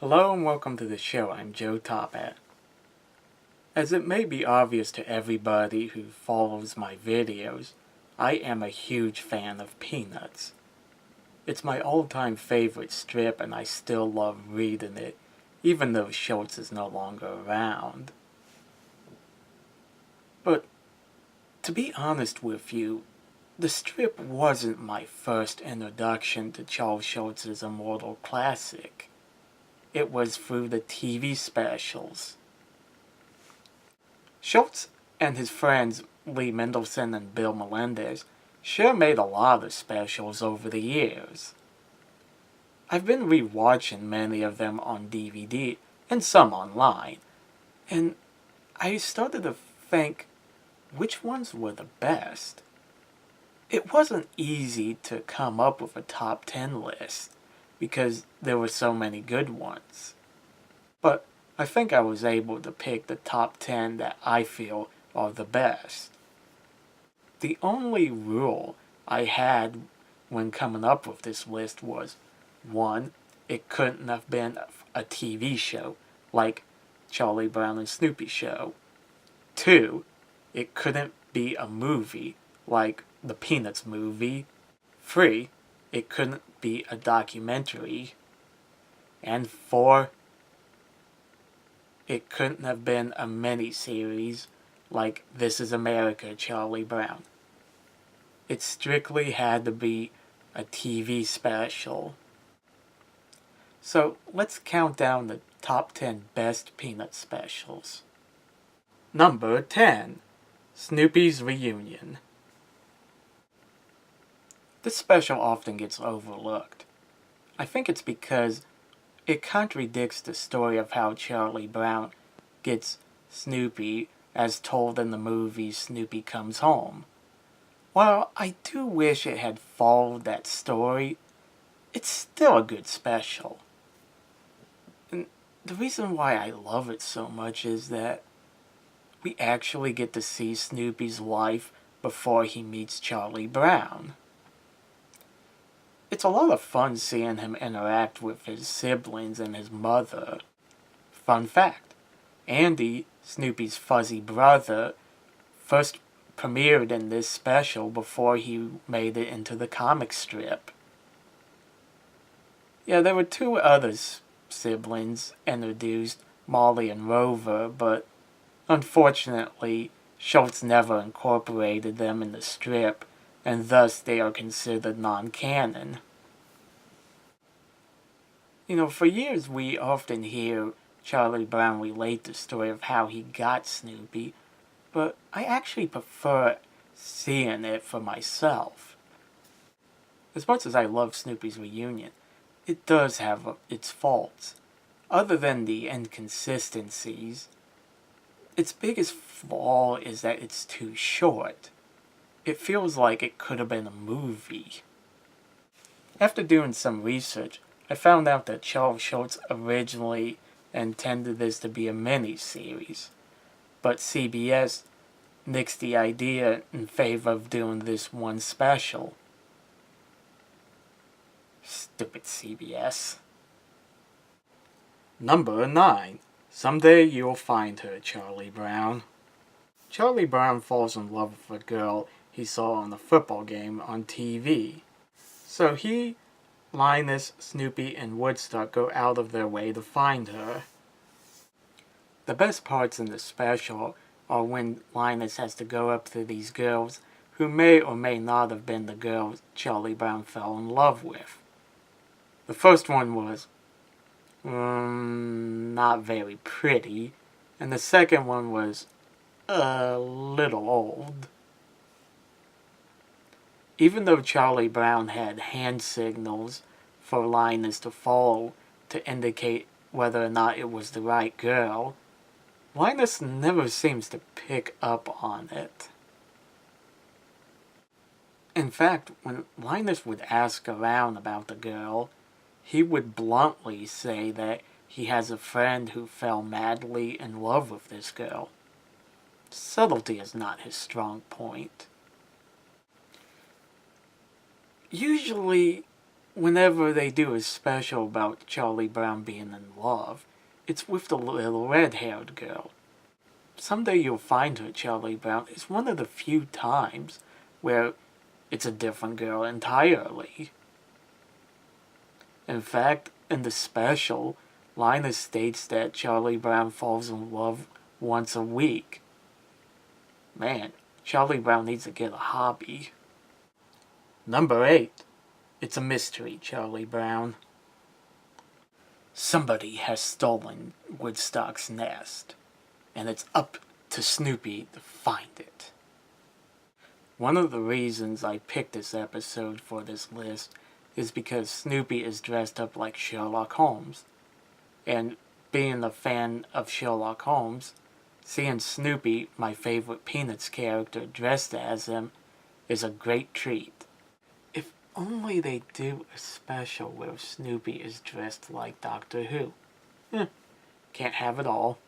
Hello and welcome to the show. I'm Joe Tophat. As it may be obvious to everybody who follows my videos, I am a huge fan of Peanuts. It's my all-time favorite strip and I still love reading it, even though Schultz is no longer around. But, to be honest with you, the strip wasn't my first introduction to Charles Schultz's immortal classic. It was through the TV specials. Schultz and his friends Lee Mendelson and Bill Melendez sure made a lot of specials over the years. I've been rewatching many of them on DVD and some online, and I started to think which ones were the best. It wasn't easy to come up with a top 10 list, because there were so many good ones. But I think I was able to pick the top 10 that I feel are the best. The only rule I had when coming up with this list was, 1. It couldn't have been a TV show, like Charlie Brown and Snoopy Show. 2. It couldn't be a movie, like the Peanuts movie. 3. It couldn't be a documentary. And 4, it couldn't have been a mini-series like This Is America, Charlie Brown. It strictly had to be a TV special. So let's count down the top 10 best Peanut specials. Number 10. Snoopy's Reunion. This special often gets overlooked. I think it's because it contradicts the story of how Charlie Brown gets Snoopy as told in the movie Snoopy Comes Home. While I do wish it had followed that story, it's still a good special. And the reason why I love it so much is that we actually get to see Snoopy's life before he meets Charlie Brown. It's a lot of fun seeing him interact with his siblings and his mother. Fun fact, Andy, Snoopy's fuzzy brother, first premiered in this special before he made it into the comic strip. Yeah, there were 2 other siblings introduced, Molly and Rover, but unfortunately, Schultz never incorporated them in the strip, and thus they are considered non-canon. For years we often hear Charlie Brown relate the story of how he got Snoopy, but I actually prefer seeing it for myself. As much as I love Snoopy's Reunion, it does have its faults. Other than the inconsistencies, its biggest flaw is that it's too short. It feels like it could have been a movie. After doing some research, I found out that Charles Schultz originally intended this to be a mini-series, but CBS nixed the idea in favor of doing this one special. Stupid CBS. Number 9. Someday You'll Find Her, Charlie Brown. Charlie Brown falls in love with a girl he saw on a football game on TV. So he, Linus, Snoopy, and Woodstock go out of their way to find her. The best parts in the special are when Linus has to go up to these girls who may or may not have been the girls Charlie Brown fell in love with. The first one was not very pretty, and the second one was a little old. Even though Charlie Brown had hand signals for Linus to follow to indicate whether or not it was the right girl, Linus never seems to pick up on it. In fact, when Linus would ask around about the girl, he would bluntly say that he has a friend who fell madly in love with this girl. Subtlety is not his strong point. Usually, whenever they do a special about Charlie Brown being in love, it's with the little red-haired girl. Someday You'll Find Her, Charlie Brown is one of the few times where it's a different girl entirely. In fact, in the special, Linus states that Charlie Brown falls in love once a week. Man, Charlie Brown needs to get a hobby. Number 8. It's a mystery, Charlie Brown. Somebody has stolen Woodstock's nest, and it's up to Snoopy to find it. One of the reasons I picked this episode for this list is because Snoopy is dressed up like Sherlock Holmes. And being a fan of Sherlock Holmes, seeing Snoopy, my favorite Peanuts character, dressed as him is a great treat. If only they do a special where Snoopy is dressed like Doctor Who. Can't have it all.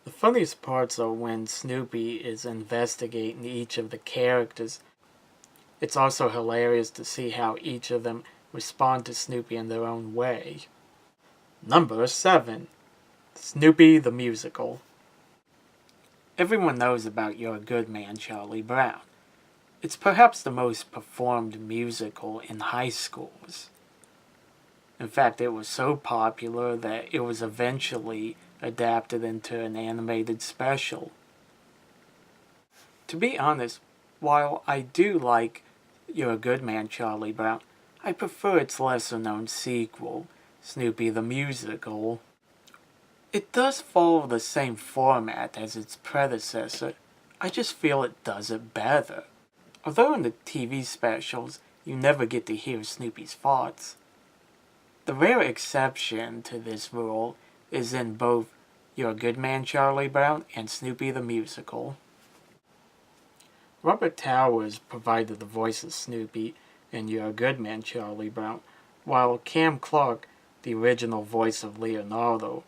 The funniest parts are when Snoopy is investigating each of the characters. It's also hilarious to see how each of them respond to Snoopy in their own way. Number 7. Snoopy the Musical. Everyone knows about You're a Good Man, Charlie Brown. It's perhaps the most performed musical in high schools. In fact, it was so popular that it was eventually adapted into an animated special. To be honest, while I do like You're a Good Man, Charlie Brown, I prefer its lesser-known sequel, Snoopy the Musical. It does follow the same format as its predecessor, I just feel it does it better. Although in the TV specials, you never get to hear Snoopy's thoughts. The rare exception to this rule is in both You're a Good Man, Charlie Brown and Snoopy the Musical. Robert Towers provided the voice of Snoopy in You're a Good Man, Charlie Brown, while Cam Clarke, the original voice of Leonardo,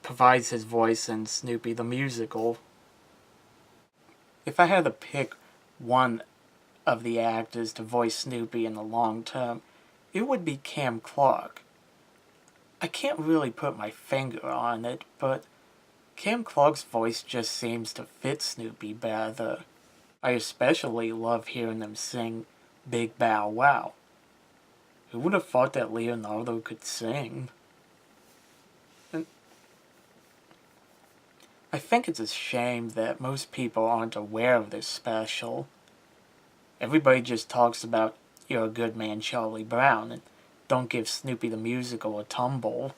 provides his voice in Snoopy the Musical. If I had to pick one of the actors to voice Snoopy in the long term, it would be Cam Clarke. I can't really put my finger on it, but Cam Clarke's voice just seems to fit Snoopy better. I especially love hearing him sing Big Bow Wow. Who would have thought that Leonardo could sing? And I think it's a shame that most people aren't aware of this special. Everybody just talks about You're a Good Man, Charlie Brown, and don't give Snoopy the Musical a tumble.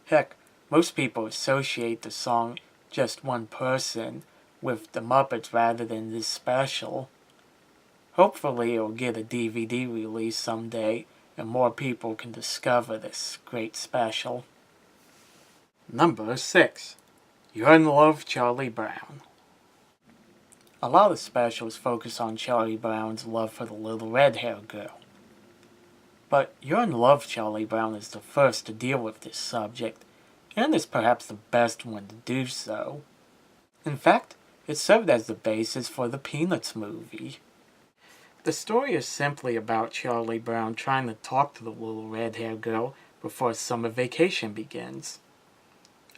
Heck, most people associate the song Just One Person with the Muppets rather than this special. Hopefully it'll get a DVD release someday and more people can discover this great special. Number 6. You're in Love, Charlie Brown. A lot of specials focus on Charlie Brown's love for the little red-haired girl. But You're in Love, Charlie Brown is the first to deal with this subject, and is perhaps the best one to do so. In fact, it served as the basis for the Peanuts movie. The story is simply about Charlie Brown trying to talk to the little red-haired girl before summer vacation begins.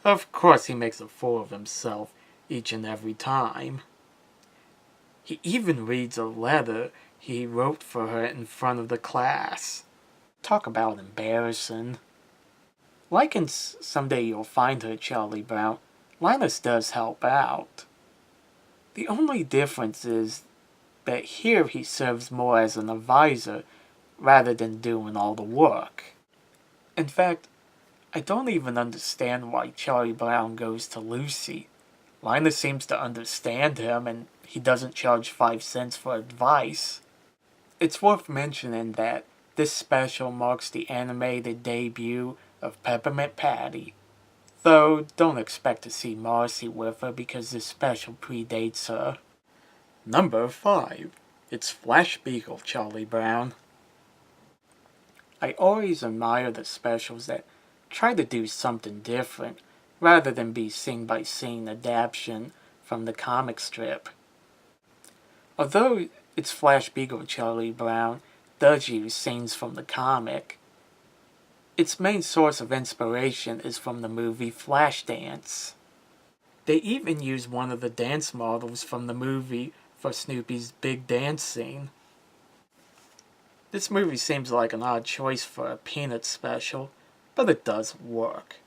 Of course he makes a fool of himself each and every time. He even reads a letter he wrote for her in front of the class. Talk about embarrassing. Like in Someday You'll Find Her, Charlie Brown, Linus does help out. The only difference is that here he serves more as an advisor rather than doing all the work. In fact, I don't even understand why Charlie Brown goes to Lucy. Linus seems to understand him and he doesn't charge 5 cents for advice. It's worth mentioning that this special marks the animated debut of Peppermint Patty. Though, don't expect to see Marcy with her because this special predates her. Number 5. It's Flashbeagle, Charlie Brown. I always admire the specials that try to do something different, rather than be scene-by-scene adaptation from the comic strip. Although It's Flashbeagle, Charlie Brown does use scenes from the comic. Its main source of inspiration is from the movie Flashdance. They even use one of the dance models from the movie for Snoopy's big dance scene. This movie seems like an odd choice for a Peanuts special, but it does work.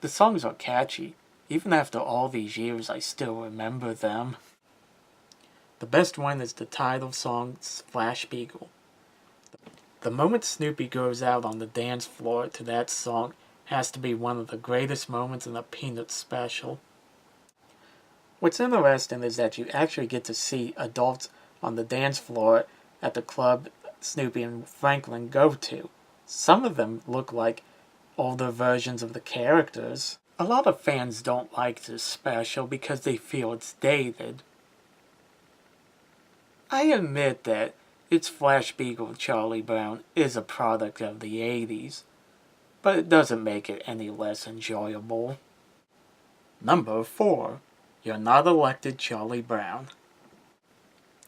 The songs are catchy. Even after all these years, I still remember them. The best one is the title song, Flashbeagle. The moment Snoopy goes out on the dance floor to that song has to be one of the greatest moments in a Peanuts special. What's interesting is that you actually get to see adults on the dance floor at the club Snoopy and Franklin go to. Some of them look like older versions of the characters. A lot of fans don't like this special because they feel it's dated. I admit that its Flashbeagle Charlie Brown is a product of the 80s, but it doesn't make it any less enjoyable. Number 4. You're Not Elected Charlie Brown.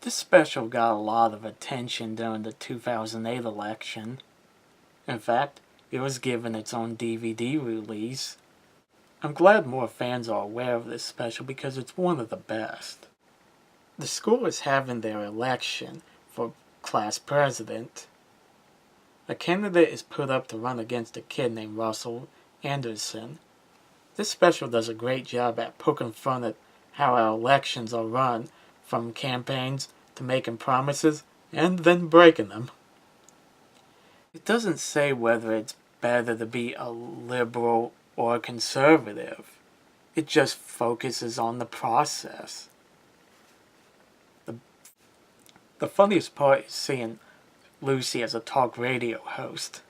This special got a lot of attention during the 2008 election. In fact, it was given its own DVD release. I'm glad more fans are aware of this special because it's one of the best. The school is having their election for class president. A candidate is put up to run against a kid named Russell Anderson. This special does a great job at poking fun at how our elections are run, from campaigns to making promises and then breaking them. It doesn't say whether it's better to be a liberal or a conservative. It just focuses on the process. The funniest part is seeing Lucy as a talk radio host.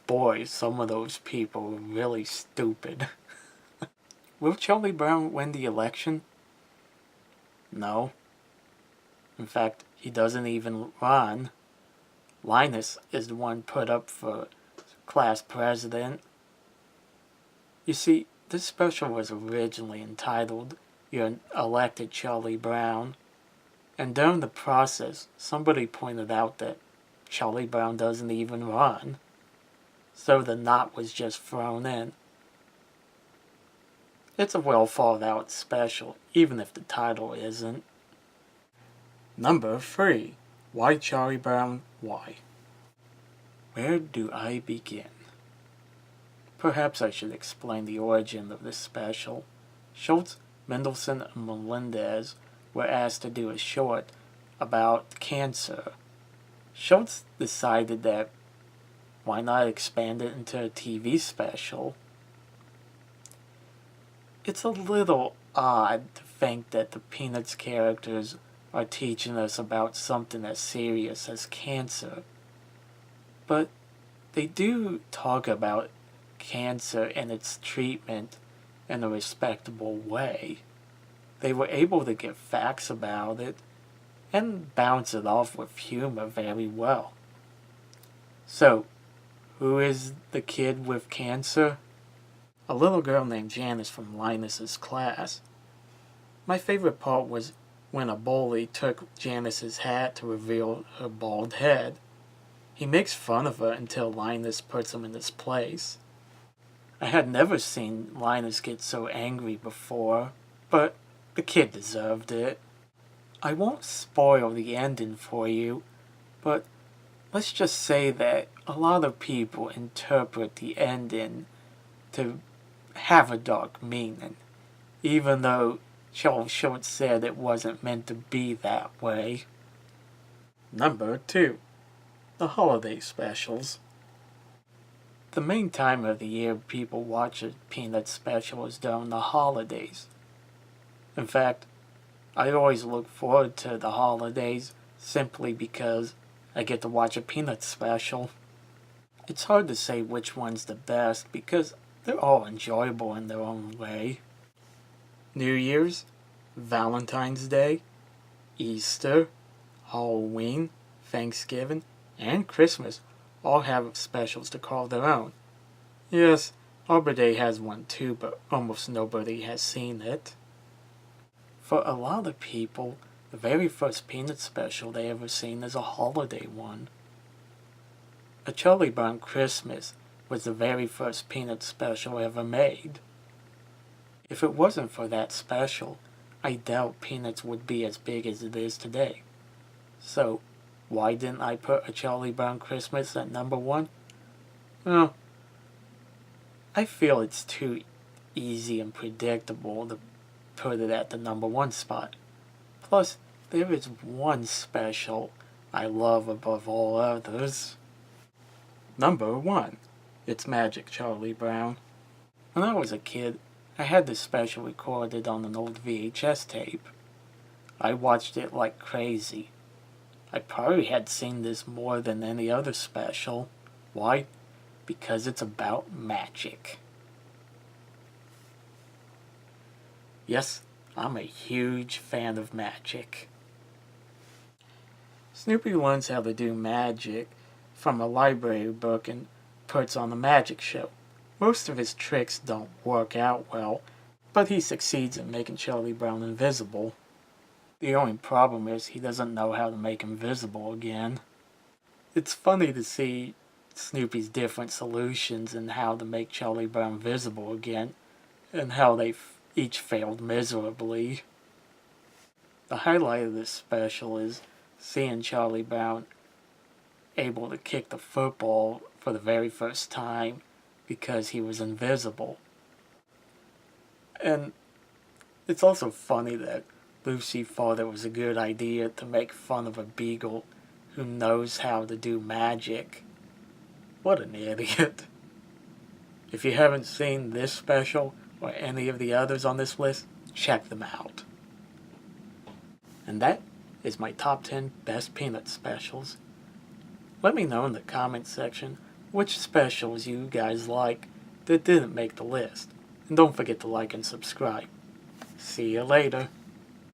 Boy, some of those people are really stupid. Will Charlie Brown win the election? No. In fact, he doesn't even run. Linus is the one put up for class president. You see, this special was originally entitled You're Elected Charlie Brown. And during the process, somebody pointed out that Charlie Brown doesn't even run. So the knot was just thrown in. It's a well thought out special, even if the title isn't. Number 3. Why Charlie Brown? Why? Where do I begin? Perhaps I should explain the origin of this special. Schultz, Mendelsohn, and Melendez were asked to do a short about cancer. Schultz decided that why not expand it into a TV special? It's a little odd to think that the Peanuts characters are teaching us about something as serious as cancer. But they do talk about cancer and its treatment in a respectable way. They were able to get facts about it and bounce it off with humor very well. So, who is the kid with cancer? A little girl named Janice from Linus's class. My favorite part was when a bully took Janice's hat to reveal her bald head. He makes fun of her until Linus puts him in his place. I had never seen Linus get so angry before, but the kid deserved it. I won't spoil the ending for you, but let's just say that a lot of people interpret the ending to have a dark meaning, even though Charles Schultz said it wasn't meant to be that way. Number 2. The holiday specials. The main time of the year people watch a Peanuts special is during the holidays. In fact, I always look forward to the holidays simply because I get to watch a Peanuts special. It's hard to say which one's the best because they're all enjoyable in their own way. New Year's, Valentine's Day, Easter, Halloween, Thanksgiving, and Christmas all have specials to call their own. Yes, Arbor Day has one too, but almost nobody has seen it. For a lot of people, The very first Peanut special they ever seen is a holiday one. A Charlie Brown Christmas was the very first Peanut special ever made. If it wasn't for that special, I doubt Peanuts would be as big as it is today. So, why didn't I put A Charlie Brown Christmas at number 1? Well, I feel it's too easy and predictable to put it at the number 1 spot. Plus, there is one special I love above all others. Number 1. It's Magic Charlie Brown. When I was a kid, I had this special recorded on an old VHS tape. I watched it like crazy. I probably had seen this more than any other special. Why? Because it's about magic. Yes, I'm a huge fan of magic. Snoopy learns how to do magic from a library book and puts on a magic show. Most of his tricks don't work out well, but he succeeds in making Charlie Brown invisible. The only problem is he doesn't know how to make him visible again. It's funny to see Snoopy's different solutions and how to make Charlie Brown visible again, and how they each failed miserably. The highlight of this special is seeing Charlie Brown able to kick the football for the very first time because he was invisible. And it's also funny that Lucy thought it was a good idea to make fun of a beagle who knows how to do magic. What an idiot. If you haven't seen this special or any of the others on this list, check them out. And that is my top 10 best Peanut specials. Let me know in the comments section which specials you guys like that didn't make the list. And don't forget to like and subscribe. See you later.